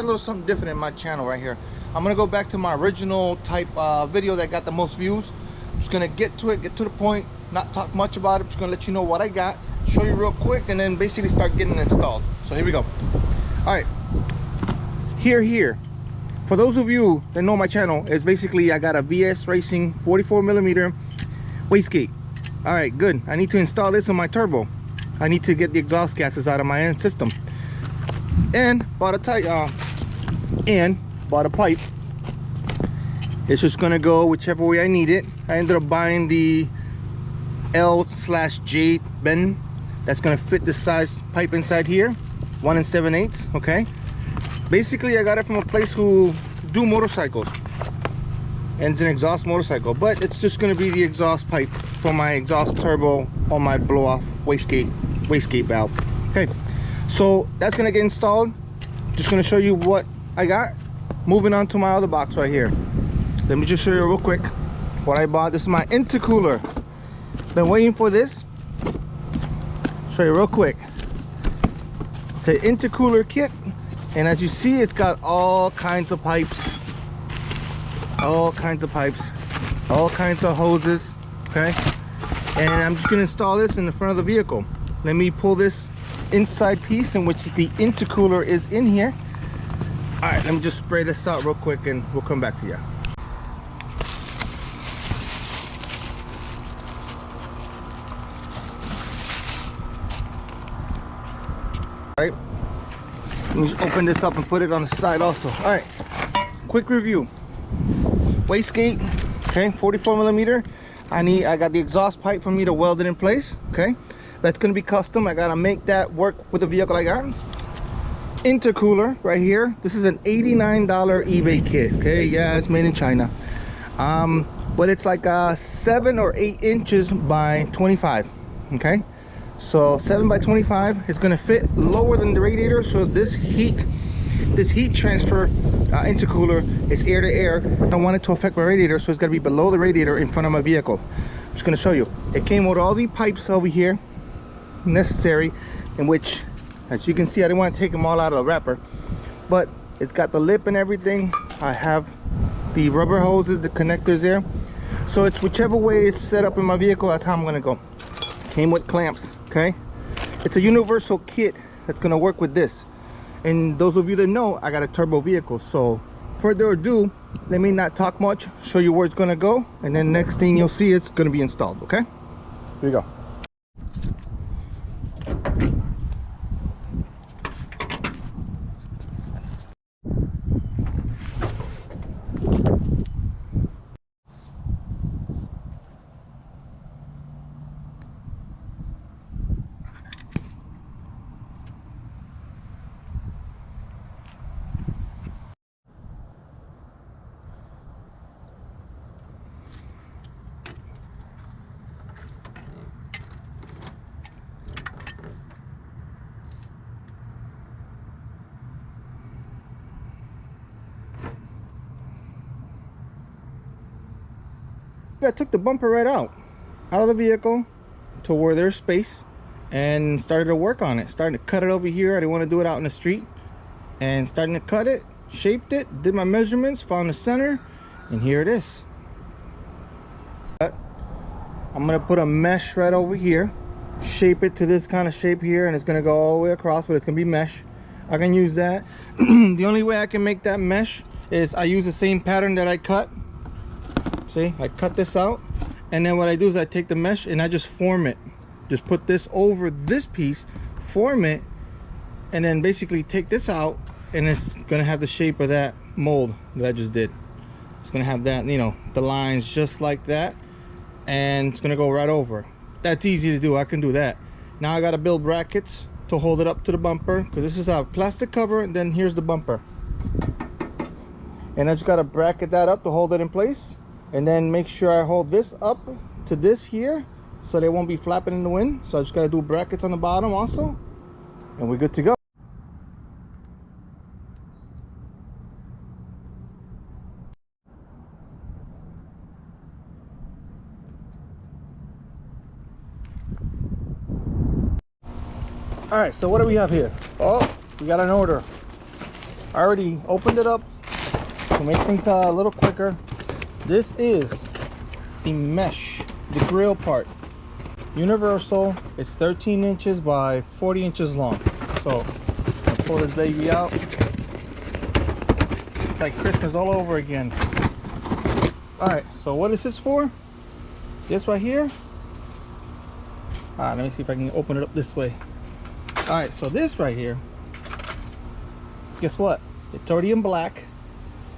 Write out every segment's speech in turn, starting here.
a little something different in my channel right here. I'm gonna go back to my original type video that got the most views. I'm just gonna get to it, get to the point, not talk much about it. I'm just gonna let you know what I got, show you real quick, and then basically start getting it installed. So here we go. All right, here. For those of you that know my channel, is basically I got a VS Racing 44mm wastegate. All right, good. I need to install this on my turbo. I need to get the exhaust gases out of my end system. And bought a pipe. It's just gonna go whichever way I need it. I ended up buying the L/J bend that's gonna fit the size pipe inside here, 1 7/8. Okay. Basically, I got it from a place who do motorcycles, and it's an exhaust motorcycle, but it's just gonna be the exhaust pipe for my exhaust turbo on my blow-off wastegate valve. Okay. So that's gonna get installed. Just gonna show you what I got. Moving on to my other box right here. Let me just show you real quick what I bought. This is my intercooler. Been waiting for this. Show you real quick. It's an intercooler kit, and as you see, it's got all kinds of pipes, all kinds of hoses. Okay, and I'm just gonna install this in the front of the vehicle. Let me pull this inside piece in which the intercooler is in here. All right, let me just spray this out real quick and we'll come back to you. All right, let me just open this up and put it on the side also. All right, quick review. Wastegate, okay, 44mm. I got the exhaust pipe for me to weld it in place. Okay, that's gonna be custom. I gotta make that work with the vehicle I got. Intercooler right here. This is an $89 eBay kit. Okay, yeah, it's made in China. But it's like 7 or 8 inches by 25. Okay, so 7 by 25. It's gonna fit lower than the radiator, so this heat transfer intercooler is air to air. I don't want it to affect my radiator, so it's gonna be below the radiator in front of my vehicle. I'm just gonna show you. It came with all the pipes over here necessary, in which, as you can see, I didn't want to take them all out of the wrapper, but it's got the lip and everything. I have the rubber hoses, the connectors there, so it's whichever way it's set up in my vehicle, that's how I'm gonna go. Came with clamps. Okay, it's a universal kit that's gonna work with this. And those of you that know, I got a turbo vehicle, so further ado, let me not talk much, show you where it's gonna go, and then next thing you'll see, it's gonna be installed. Okay, here we go. I took the bumper right out of the vehicle to where there's space, and started to work on it. Starting to cut it over here. I didn't want to do it out in the street, and starting to cut it, shaped it, did my measurements, found the center, and here it is. But I'm gonna put a mesh right over here, shape it to this kind of shape here, and it's gonna go all the way across, but it's gonna be mesh. I can use that. The only way I can make that mesh is I use the same pattern that I cut. See, I cut this out, and then what I do is I take the mesh and I just form it. Just put this over this piece, form it, and then basically take this out, and it's gonna have the shape of that mold that I just did. It's gonna have that, you know, the lines just like that, and it's gonna go right over. That's easy to do. I can do that. Now I gotta build brackets to hold it up to the bumper, because this is a plastic cover, and then here's the bumper, and I just gotta bracket that up to hold it in place. And then make sure I hold this up to this here, so they won't be flapping in the wind. So I just gotta do brackets on the bottom also, and we're good to go. All right, so what do we have here? Oh, we got an order. I already opened it up to make things a little quicker. This is the mesh, the grill part. Universal. It's 13 inches by 40 inches long. So I'll pull this baby out. It's like Christmas all over again. Alright, so what is this for? This right here. Let me see if I can open it up this way. Alright, so this right here, guess what? It's already in black.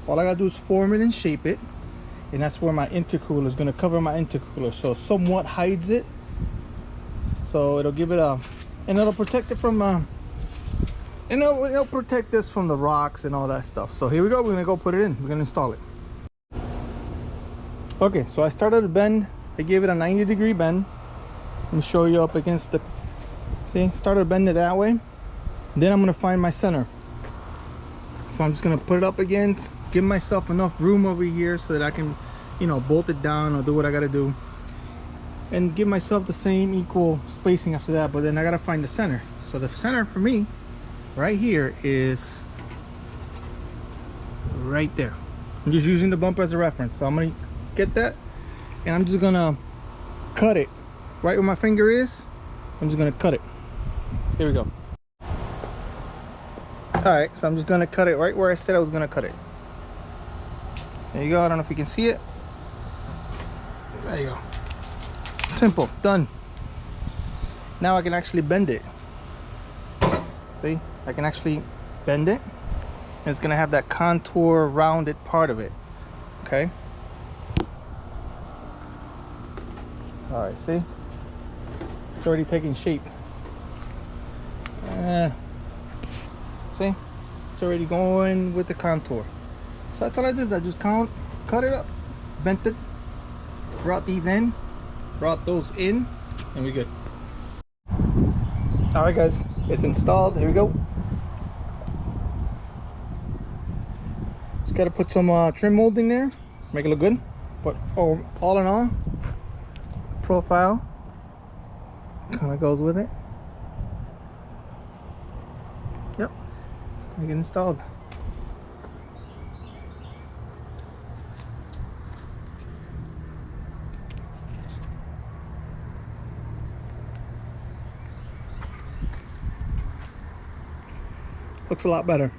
All I gotta do is form it and shape it. And that's where my intercooler is gonna cover my intercooler. So somewhat hides it. So it'll give it a, and it'll protect it from, and it'll protect this from the rocks and all that stuff. So here we go, we're gonna go put it in. We're gonna install it. Okay, so I started to bend. I gave it a 90-degree bend. Let me show you up against the, see, started to bend it that way. Then I'm gonna find my center. So I'm just gonna put it up against, give myself enough room over here so that I can, you know, bolt it down or do what I gotta do. And give myself the same equal spacing after that, but then I gotta find the center. So the center for me, right here, is right there. I'm just using the bump as a reference. So I'm gonna get that, and I'm just gonna cut it right where my finger is. I'm just gonna cut it. Here we go. Alright, so I'm just gonna cut it right where I said I was gonna cut it. There you go. I don't know if you can see it. There you go. Simple, done. Now I can actually bend it. See, I can actually bend it, and it's gonna have that contour rounded part of it. Okay. All right, see, it's already taking shape. See, it's already going with the contour. So that's all I did. I just cut it up, bent it, brought these in, brought those in, and we're good. All right, guys, it's installed. Here we go. Just got to put some trim molding there, make it look good. But all in all, profile kind of goes with it. Yep, make it installed. Looks a lot better.